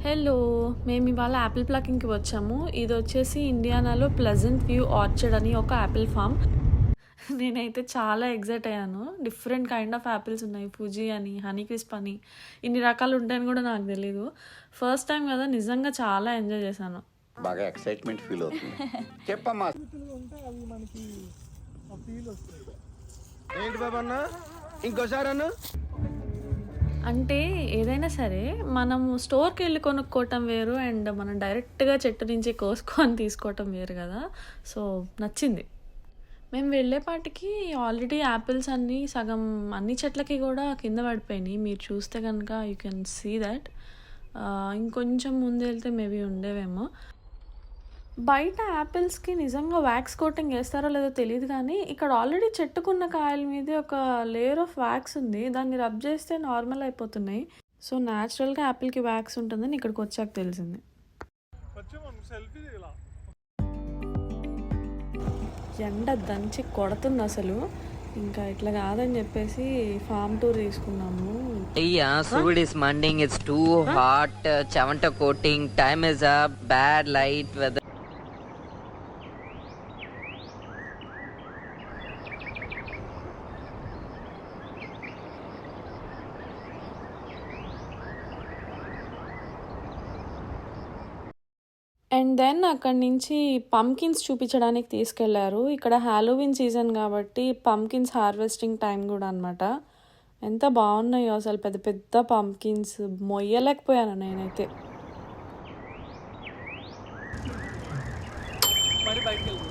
Hello! మేము ఇవాళ Apple ప్లకింగ్‌కి వచ్చాము. ఇదొచ్చేసి ఇండియానాలో ప్లెజెంట్ వ్యూ ఆర్చర్డ్ అని ఒక యాపిల్ ఫార్మ్. నేనైతే చాలా ఎక్సైట్ అయ్యాను. డిఫరెంట్ కైండ్ ఆఫ్ యాపిల్స్ ఉన్నాయి. ఫుజీ అని, హనీ క్రిస్ప్ అని, ఇన్ని రకాలు ఉంటాయని కూడా నాకు తెలీదు. ఫస్ట్ టైం కదా నిజంగా చాలా ఎంజాయ్ చేశాను. బాగా ఎక్సైట్మెంట్ ఫీల్ అవుతుంది. చెప్పమ్మా. ఏంటి బాబన్న ఇంకోసారి అన్న అంటే ఏదైనా సరే మనము స్టోర్‌కి వెళ్లి కొనుక్కోవటం వేరు అండ్ మనం డైరెక్ట్‌గా చెట్టు నుంచి కోసుకొని తీసుకోవటం వేరు కదా! సో, నచ్చింది. మేము వెళ్ళేపాటికి ఆల్రెడీ యాపిల్స్ అన్నీ సగం అన్ని చెట్లకి కూడా కింద పడిపోయినాయి. మీరు చూస్తే కనుక యూ కెన్ సీ దట్. ఇంకొంచెం ముందెళ్తే మేబీ ఉండేవేమో. బయట యాపిల్స్‌కి నిజంగా వ్యాక్స్ కోటింగ్ ఏస్తారో లేదో తెలీదు కానీ, ఇక్కడ ఆల్రెడీ చెట్టుకున్న కాయల మీదే ఒక లేయర్ ఆఫ్ వ్యాక్స్ ఉంది. దాన్ని రబ్ చేస్తే నార్మల్ అయిపోతున్నాయి. సో, న్యాచురల్‌గా యాపిల్‌కి వ్యాక్స్ ఉంటుందని ఇక్కడికొచ్చాక తెలిసింది. ఎండ దంచి కొడుతుందసలు. ఇంకా ఇట్లా కాదని చెప్పేసి ఫార్మ్ టూర్ తీసుకున్నాము. Yeah, food is mending. It's too hot. Chavanta coating. Time is up. Bad light weather. And then అక్కడి నుంచి పంకిన్స్ చూపించడానికి తీసుకెళ్లారు. ఇక్కడ హాలోవీన్ సీజన్ కాబట్టి పంకిన్స్ హార్వెస్టింగ్ టైం కూడా అనమాట. ఎంత బాగున్నాయో అసలు, పెద్ద పెద్ద పంకిన్స్ మొయ్యలేకపోయాను నేనైతే. మరి బయటికి వెళ్తుంది